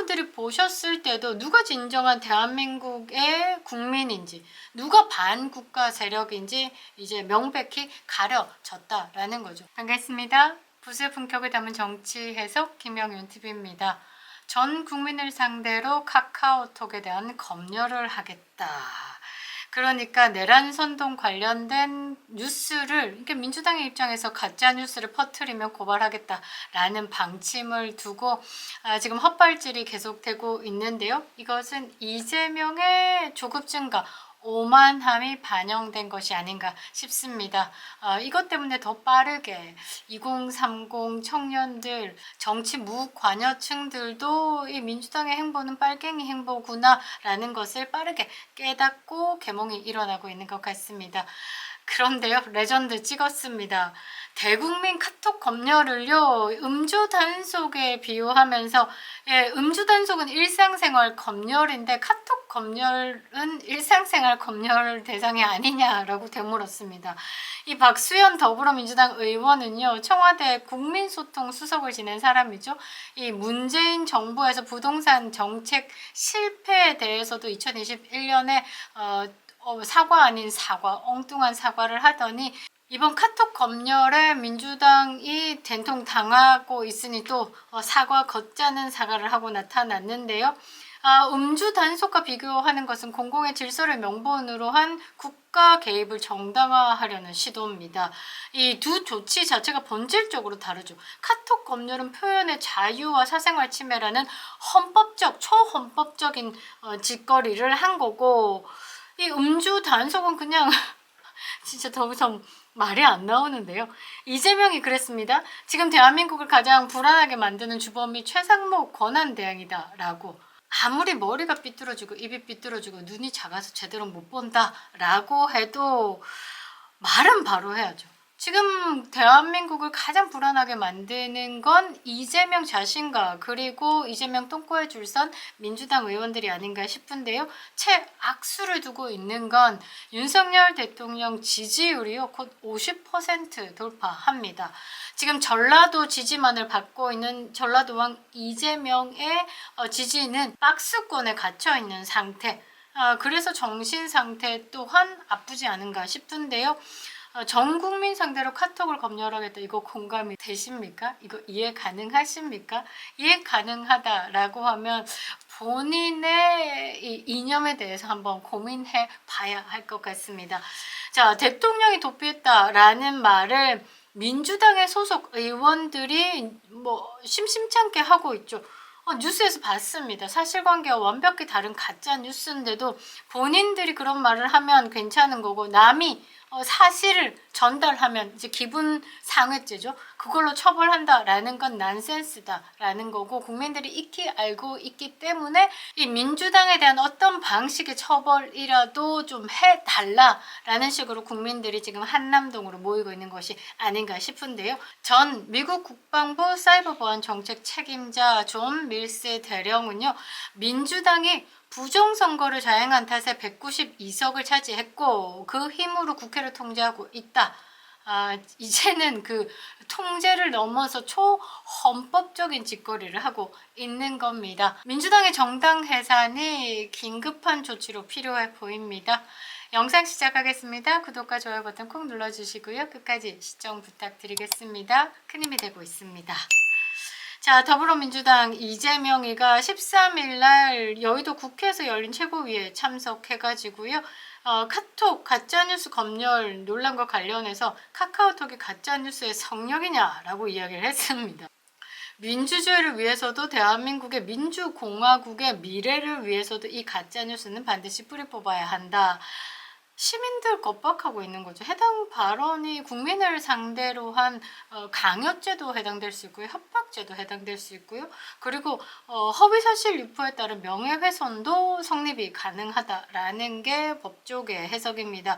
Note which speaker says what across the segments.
Speaker 1: 여러분들이 보셨을 때도 누가 진정한 대한민국의 국민인지, 누가 반국가 세력인지 이제 명백히 가려졌다라는 거죠. 반갑습니다. 부수의 품격을 담은 정치 해석 김영윤 TV입니다. 전 국민을 상대로 카카오톡에 대한 검열을 하겠다. 그러니까 내란 선동 관련된 뉴스를, 이렇게 민주당의 입장에서 가짜 뉴스를 퍼뜨리면 고발하겠다라는 방침을 두고 지금 헛발질이 계속되고 있는데요. 이것은 이재명의 조급 증가, 오만함이 반영된 것이 아닌가 싶습니다. 이것 때문에 더 빠르게 2030 청년들, 정치 무관여층들도 이 민주당의 행보는 빨갱이 행보구나라는 것을 빠르게 깨닫고 개몽이 일어나고 있는 것 같습니다. 그런데요, 레전드 찍었습니다. 대국민 카톡 검열을요, 음주 단속에 비유하면서, 음주 단속은 일상생활 검열인데 카톡 검열은 일상생활 검열 대상이 아니냐라고 되물었습니다. 이 박수현 더불어민주당 의원은요, 청와대 국민소통 수석을 지낸 사람이죠. 이 문재인 정부에서 부동산 정책 실패에 대해서도 2021년에 사과 아닌 사과, 엉뚱한 사과를 하더니 이번 카톡 검열에 민주당이 된통 당하고 있으니 또 사과 걷자는 사과를 하고 나타났는데요. 음주 단속과 비교하는 것은 공공의 질서를 명분으로 한 국가 개입을 정당화하려는 시도입니다. 이 두 조치 자체가 본질적으로 다르죠. 카톡 검열은 표현의 자유와 사생활 침해라는 헌법적, 초헌법적인 짓거리를 한 거고, 이 음주 단속은 그냥 진짜 더 이상 말이 안 나오는데요. 이재명이 그랬습니다. 지금 대한민국을 가장 불안하게 만드는 주범이 최상목 권한대행이다 라고. 아무리 머리가 삐뚤어지고 입이 삐뚤어지고 눈이 작아서 제대로 못 본다 라고 해도 말은 바로 해야죠. 지금 대한민국을 가장 불안하게 만드는 건 이재명 자신과 그리고 이재명 똥꼬에 줄선 민주당 의원들이 아닌가 싶은데요. 최악수를 두고 있는 건 윤석열 대통령 지지율이요, 곧 50% 돌파합니다. 지금 전라도 지지만을 받고 있는 전라도왕 이재명의 지지는 박스권에 갇혀 있는 상태. 그래서 정신 상태 또한 아프지 않은가 싶은데요. 전 국민 상대로 카톡을 검열하겠다. 이거 공감이 되십니까? 이거 이해 가능하십니까? 이해 가능하다라고 하면 본인의 이 이념에 대해서 한번 고민해 봐야 할 것 같습니다. 자, 대통령이 도피했다라는 말을 민주당의 소속 의원들이 심심찮게 하고 있죠. 뉴스에서 봤습니다. 사실관계와 완벽히 다른 가짜 뉴스인데도 본인들이 그런 말을 하면 괜찮은 거고, 남이 사실을 전달하면 이제 기분 상해죄죠. 그걸로 처벌한다라는 건 난센스다라는 거고, 국민들이 익히 알고 있기 때문에 이 민주당에 대한 어떤 방식의 처벌이라도 좀 해달라라는 식으로 국민들이 지금 한남동으로 모이고 있는 것이 아닌가 싶은데요. 전 미국 국방부 사이버 보안 정책 책임자 존 밀스 대령은요, 민주당이 부정선거를 자행한 탓에 192석을 차지했고 그 힘으로 국회를 통제하고 있다. 이제는 그 통제를 넘어서 초헌법적인 짓거리를 하고 있는 겁니다. 민주당의 정당 해산이 긴급한 조치로 필요해 보입니다. 영상 시작하겠습니다. 구독과 좋아요 버튼 꼭 눌러주시고요. 끝까지 시청 부탁드리겠습니다. 큰 힘이 되고 있습니다. 자, 더불어민주당 이재명이가 13일 날 여의도 국회에서 열린 최고위에 참석해가지고요. 카톡 가짜뉴스 검열 논란과 관련해서 카카오톡이 가짜뉴스의 성역이냐라고 이야기를 했습니다. 민주주의를 위해서도 대한민국의 민주공화국의 미래를 위해서도 이 가짜뉴스는 반드시 뿌리 뽑아야 한다. 시민들 겁박하고 있는 거죠. 해당 발언이 국민을 상대로 한 강요죄도 해당될 수 있고요. 협박죄도 해당될 수 있고요. 그리고 허위사실 유포에 따른 명예훼손도 성립이 가능하다라는 게 법조계 해석입니다.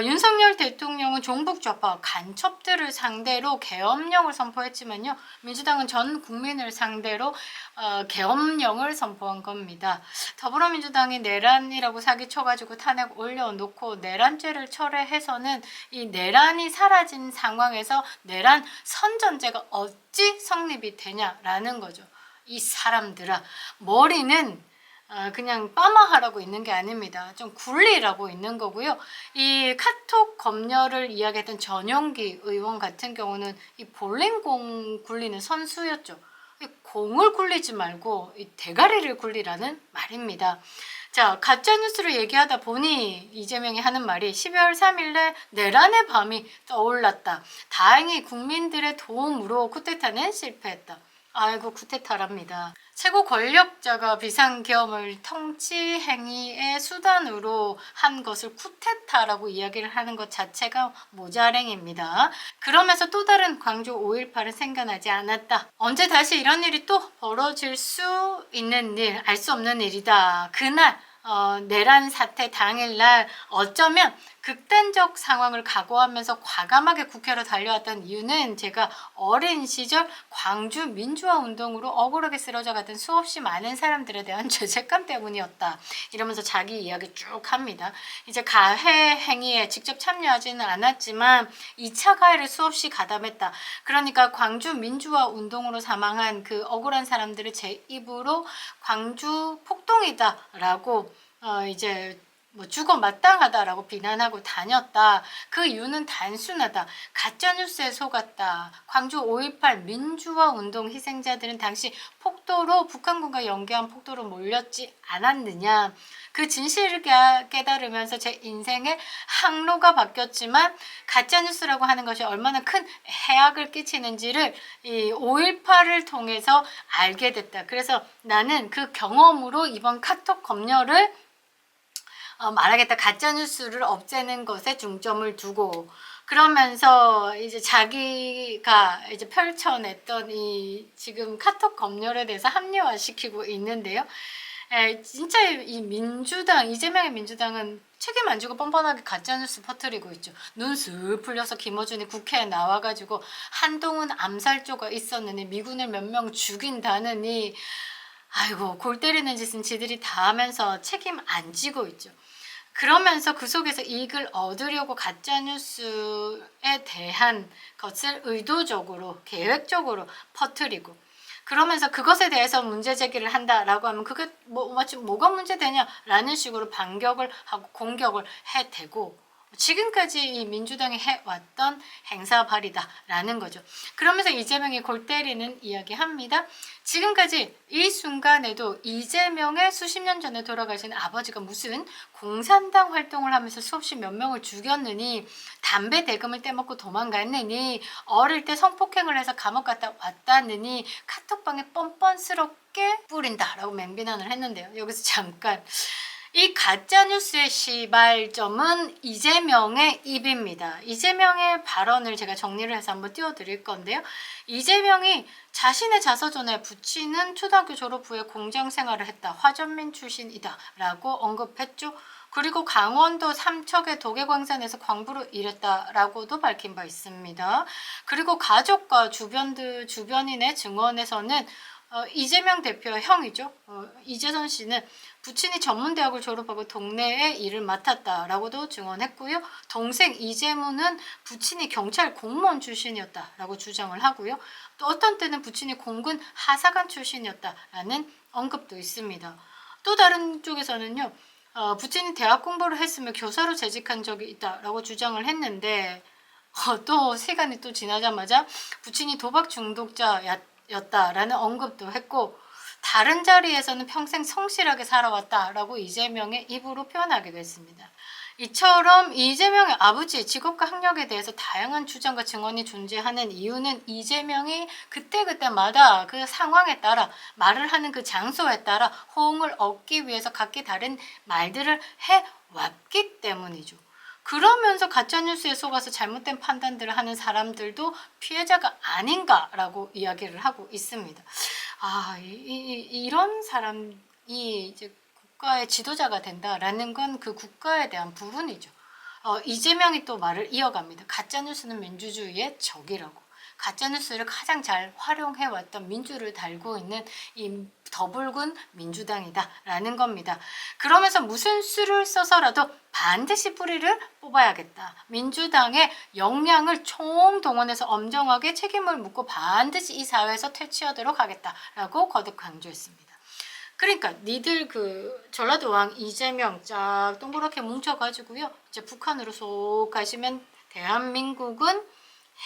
Speaker 1: 윤석열 대통령은 종북좌파 간첩들을 상대로 계엄령을 선포했지만요. 민주당은 전 국민을 상대로 계엄령을 선포한 겁니다. 더불어민주당이 내란이라고 사기쳐가지고 탄핵 올려놓고 내란죄를 철회해서는 이 내란이 사라진 상황에서 내란 선전제가 어찌 성립이 되냐라는 거죠. 이 사람들아, 머리는 그냥 빠마하라고 있는 게 아닙니다. 좀 굴리라고 있는 거고요. 이 카톡 검열을 이야기했던 전용기 의원 같은 경우는 이 볼링공 굴리는 선수였죠. 이 공을 굴리지 말고 이 대가리를 굴리라는 말입니다. 자, 가짜뉴스를 얘기하다 보니 이재명이 하는 말이 12월 3일에 내란의 밤이 떠올랐다. 다행히 국민들의 도움으로 쿠데타는 실패했다. 아이고, 쿠데타랍니다. 최고 권력자가 비상계엄을 통치 행위의 수단으로 한 것을 쿠데타라고 이야기를 하는 것 자체가 모자랭입니다. 그러면서 또 다른 광주 5.18은 생겨나지 않았다. 언제 다시 이런 일이 또 벌어질 수 있는 일, 알 수 없는 일이다. 그날 내란 사태 당일날 어쩌면 극단적 상황을 각오하면서 과감하게 국회로 달려왔던 이유는 제가 어린 시절 광주 민주화 운동으로 억울하게 쓰러져 갔던 수없이 많은 사람들에 대한 죄책감 때문이었다. 이러면서 자기 이야기 쭉 합니다. 이제 가해 행위에 직접 참여하지는 않았지만 2차 가해를 수없이 가담했다. 그러니까 광주 민주화 운동으로 사망한 그 억울한 사람들을 제 입으로 광주 폭동이다라고 이제 뭐 죽어 마땅하다라고 비난하고 다녔다. 그 이유는 단순하다. 가짜뉴스에 속았다. 광주 5.18 민주화 운동 희생자들은 당시 폭도로 북한군과 연계한 폭도로 몰렸지 않았느냐. 그 진실을 깨달으면서 제 인생의 항로가 바뀌었지만 가짜뉴스라고 하는 것이 얼마나 큰 해악을 끼치는지를 이 5.18을 통해서 알게 됐다. 그래서 나는 그 경험으로 이번 카톡 검열을 말하겠다. 가짜뉴스를 없애는 것에 중점을 두고 그러면서 이제 자기가 이제 펼쳐냈던 이 지금 카톡 검열에 대해서 합리화시키고 있는데요. 진짜 이 민주당, 이재명의 민주당은 책임 안 지고 뻔뻔하게 가짜뉴스 퍼뜨리고 있죠. 눈 슬 풀려서 김어준이 국회에 나와가지고 한동훈 암살조가 있었느니 미군을 몇 명 죽인다느니 아이고 골 때리는 짓은 지들이 다 하면서 책임 안 지고 있죠. 그러면서 그 속에서 이익을 얻으려고 가짜뉴스에 대한 것을 의도적으로 계획적으로 퍼뜨리고 그러면서 그것에 대해서 문제 제기를 한다라고 하면 그게 마치 뭐가 문제되냐라는 식으로 반격을 하고 공격을 해대고 지금까지 이 민주당이 해왔던 행사발이다라는 거죠. 그러면서 이재명이 골 때리는 이야기합니다. 지금까지 이 순간에도 이재명의 수십 년 전에 돌아가신 아버지가 무슨 공산당 활동을 하면서 수없이 몇 명을 죽였느니 담배 대금을 떼먹고 도망갔느니 어릴 때 성폭행을 해서 감옥 갔다 왔다느니 카톡방에 뻔뻔스럽게 뿌린다라고 맹비난을 했는데요. 여기서 잠깐 이 가짜뉴스의 시발점은 이재명의 입입니다. 이재명의 발언을 제가 정리를 해서 한번 띄워드릴 건데요. 이재명이 자신의 자서전에 부친은 초등학교 졸업 후에 공장 생활을 했다. 화전민 출신이다. 라고 언급했죠. 그리고 강원도 삼척의 도계광산에서 광부로 일했다라고도 밝힌 바 있습니다. 그리고 가족과 주변인의 증언에서는 이재명 대표의 형이죠. 이재선 씨는 부친이 전문대학을 졸업하고 동네에 일을 맡았다라고도 증언했고요. 동생 이재문은 부친이 경찰 공무원 출신이었다라고 주장을 하고요. 또 어떤 때는 부친이 공군 하사관 출신이었다라는 언급도 있습니다. 또 다른 쪽에서는요. 부친이 대학 공부를 했으며 교사로 재직한 적이 있다라고 주장을 했는데 또 시간이 또 지나자마자 부친이 도박 중독자였다라는 언급도 했고 다른 자리에서는 평생 성실하게 살아왔다라고 이재명의 입으로 표현하기도 했습니다. 이처럼 이재명의 아버지의 직업과 학력에 대해서 다양한 주장과 증언이 존재하는 이유는 이재명이 그때그때마다 그 상황에 따라 말을 하는 그 장소에 따라 호응을 얻기 위해서 각기 다른 말들을 해왔기 때문이죠. 그러면서 가짜뉴스에 속아서 잘못된 판단들을 하는 사람들도 피해자가 아닌가라고 이야기를 하고 있습니다. 이런 사람이 이제 국가의 지도자가 된다라는 건 그 국가에 대한 부분이죠. 이재명이 또 말을 이어갑니다. 가짜뉴스는 민주주의의 적이라고. 가짜뉴스를 가장 잘 활용해왔던 민주를 달고 있는 이 더붉은 민주당이다라는 겁니다. 그러면서 무슨 수를 써서라도 반드시 뿌리를 뽑아야겠다. 민주당의 역량을 총동원해서 엄정하게 책임을 묻고 반드시 이 사회에서 퇴치하도록 하겠다라고 거듭 강조했습니다. 그러니까 니들 그 전라도 왕 이재명 쫙 동그랗게 뭉쳐가지고요. 이제 북한으로 쏙 가시면 대한민국은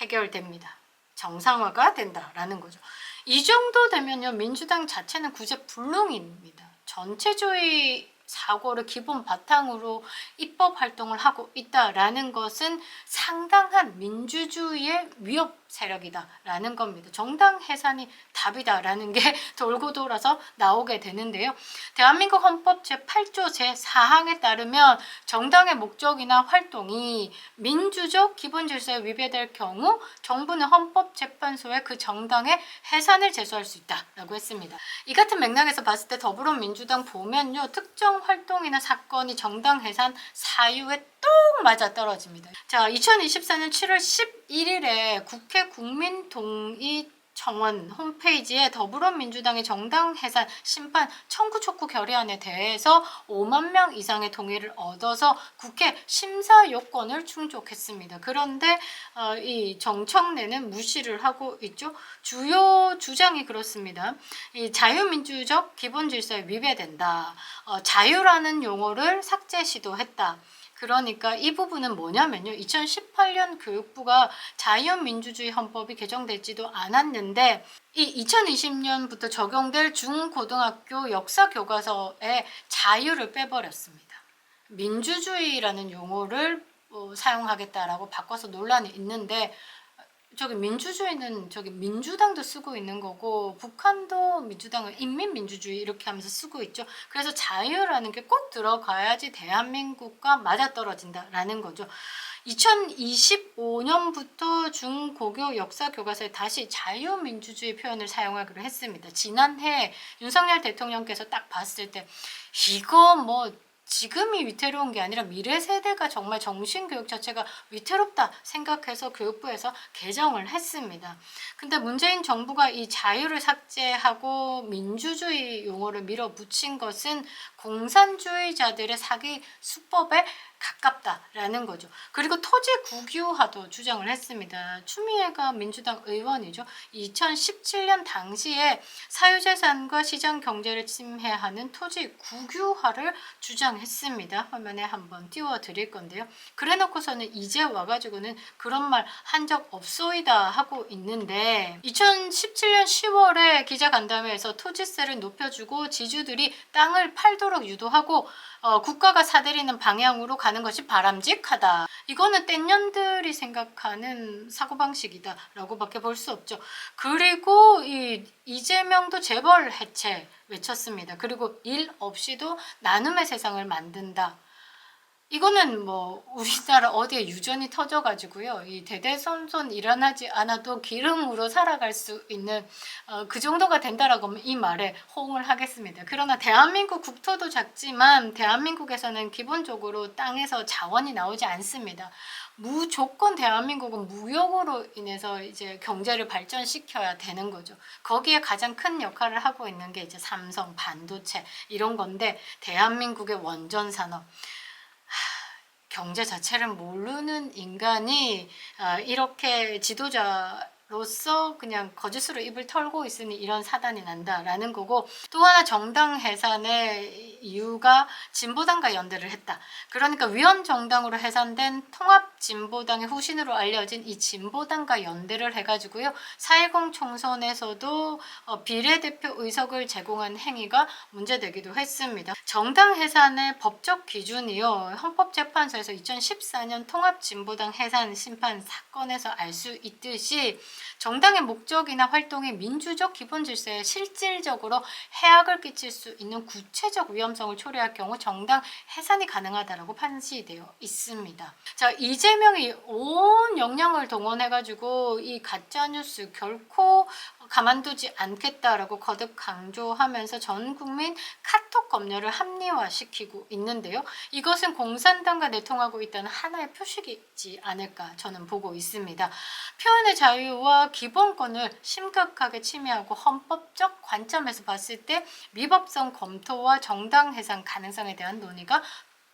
Speaker 1: 해결됩니다. 정상화가 된다라는 거죠. 이 정도 되면요. 민주당 자체는 구제불능입니다. 전체주의 사고를 기본 바탕으로 입법 활동을 하고 있다라는 것은 상당한 민주주의의 위협 세력이다라는 겁니다. 정당 해산이 답이다라는 게 돌고 돌아서 나오게 되는데요. 대한민국 헌법 제8조 제4항에 따르면 정당의 목적이나 활동이 민주적 기본 질서에 위배될 경우 정부는 헌법재판소에 그 정당의 해산을 제소할 수 있다라고 했습니다. 이 같은 맥락에서 봤을 때 더불어민주당 보면요. 특정 활동이나 사건이 정당 해산 사유에 뚝 맞아 떨어집니다. 자, 2024년 7월 11일에 국회 국민동의 청원 홈페이지에 더불어민주당의 정당 해산 심판 청구 촉구 결의안에 대해서 5만 명 이상의 동의를 얻어서 국회 심사 요건을 충족했습니다. 그런데 이 정청래는 무시를 하고 있죠. 주요 주장이 그렇습니다. 이 자유민주적 기본 질서에 위배된다. 자유라는 용어를 삭제 시도했다. 그러니까 이 부분은 뭐냐면요. 2018년 교육부가 자유민주주의 헌법이 개정되지도 않았는데 이 2020년부터 적용될 중고등학교 역사교과서에 자유를 빼버렸습니다. 민주주의라는 용어를 사용하겠다라고 바꿔서 논란이 있는데 저기 민주주의는 저기 민주당도 쓰고 있는 거고 북한도 민주당을 인민민주주의 이렇게 하면서 쓰고 있죠. 그래서 자유라는 게 꼭 들어가야지 대한민국과 맞아떨어진다라는 거죠. 2025년부터 중고교 역사교과서에 다시 자유민주주의 표현을 사용하기로 했습니다. 지난해 윤석열 대통령께서 딱 봤을 때 이거 뭐 지금이 위태로운 게 아니라 미래 세대가 정말 정신교육 자체가 위태롭다 생각해서 교육부에서 개정을 했습니다. 근데 문재인 정부가 이 자유를 삭제하고 민주주의 용어를 밀어붙인 것은 공산주의자들의 사기 수법에 가깝다라는 거죠. 그리고 토지 국유화도 주장을 했습니다. 추미애가 민주당 의원이죠. 2017년 당시에 사유재산과 시장 경제를 침해하는 토지 국유화를 주장했습니다. 화면에 한번 띄워드릴 건데요. 그래놓고서는 이제 와가지고는 그런 말 한 적 없소이다 하고 있는데 2017년 10월에 기자간담회에서 토지세를 높여주고 지주들이 땅을 팔도록 유도하고 국가가 사들이는 방향으로 가는 것이 바람직하다. 이거는 땡년들이 생각하는 사고방식이다 라고 밖에 볼 수 없죠. 그리고 이재명도 재벌 해체 외쳤습니다. 그리고 일 없이도 나눔의 세상을 만든다. 이거는 뭐 우리나라 어디에 유전이 터져가지고요. 이 대대손손 일어나지 않아도 기름으로 살아갈 수 있는 그 정도가 된다라고 하면 이 말에 호응을 하겠습니다. 그러나 대한민국 국토도 작지만 대한민국에서는 기본적으로 땅에서 자원이 나오지 않습니다. 무조건 대한민국은 무역으로 인해서 이제 경제를 발전시켜야 되는 거죠. 거기에 가장 큰 역할을 하고 있는 게 이제 삼성, 반도체 이런 건데 대한민국의 원전 산업. 경제 자체를 모르는 인간이 이렇게 지도자로서 그냥 거짓으로 입을 털고 있으니 이런 사단이 난다라는 거고 또 하나 정당 해산의 이유가 진보당과 연대를 했다. 그러니까 위원정당으로 해산된 통합진보당의 후신으로 알려진 이 진보당과 연대를 해가지고요. 4.10 총선에서도 비례대표 의석을 제공한 행위가 문제되기도 했습니다. 정당 해산의 법적 기준이요. 헌법재판소에서 2014년 통합진보당 해산 심판 사건에서 알 수 있듯이 정당의 목적이나 활동이 민주적 기본 질서에 실질적으로 해악을 끼칠 수 있는 구체적 위험성을 초래할 경우 정당 해산이 가능하다라고 판시되어 있습니다. 자, 이재명이 온 역량을 동원해가지고 이 가짜뉴스 결코 가만두지 않겠다라고 거듭 강조하면서 전 국민 카톡 검열을 합리화시키고 있는데요. 이것은 공산당과 내통하고 있다는 하나의 표식이지 않을까 저는 보고 있습니다. 표현의 자유와 기본권을 심각하게 침해하고 헌법적 관점에서 봤을 때 위법성 검토와 정당 해상 가능성에 대한 논의가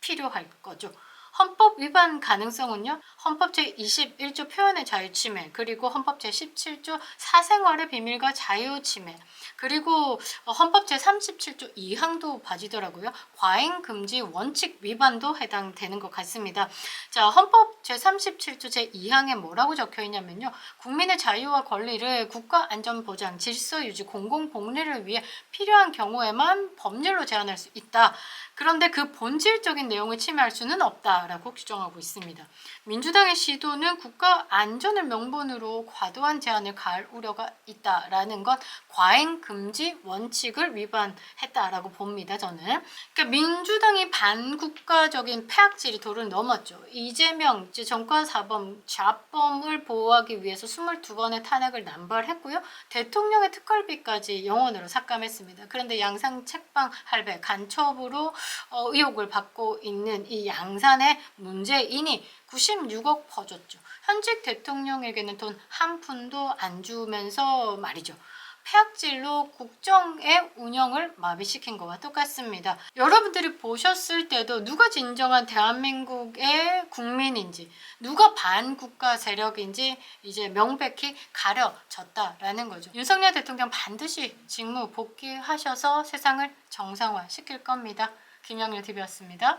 Speaker 1: 필요할 거죠. 헌법 위반 가능성은요. 헌법 제21조 표현의 자유 침해, 그리고 헌법 제17조 사생활의 비밀과 자유 침해, 그리고 헌법 제37조 2항도 봐지더라고요. 과잉 금지 원칙 위반도 해당되는 것 같습니다. 자, 헌법 제37조 제2항에 뭐라고 적혀 있냐면요. 국민의 자유와 권리를 국가 안전 보장, 질서 유지, 공공 복리를 위해 필요한 경우에만 법률로 제한할 수 있다. 그런데 그 본질적인 내용을 침해할 수는 없다라고 규정하고 있습니다. 민주당의 시도는 국가 안전을 명분으로 과도한 제한을 가할 우려가 있다라는 건 과잉 금지 원칙을 위반했다라고 봅니다. 저는. 그러니까 민주당이 반국가적인 폐악질이 도를 넘었죠. 이재명 정권 사범 좌범을 보호하기 위해서 22번의 탄핵을 남발했고요. 대통령의 특활비까지 영원으로 삭감했습니다. 그런데 양상 책방 할배 간첩으로 의혹을 받고 있는 이 양산의 문재인이 96억 퍼줬죠. 현직 대통령에게는 돈 한 푼도 안 주면서 말이죠. 폐악질로 국정의 운영을 마비시킨 것과 똑같습니다. 여러분들이 보셨을 때도 누가 진정한 대한민국의 국민인지, 누가 반국가 세력인지 이제 명백히 가려졌다라는 거죠. 윤석열 대통령 반드시 직무 복귀하셔서 세상을 정상화시킬 겁니다. 김영렬 TV였습니다.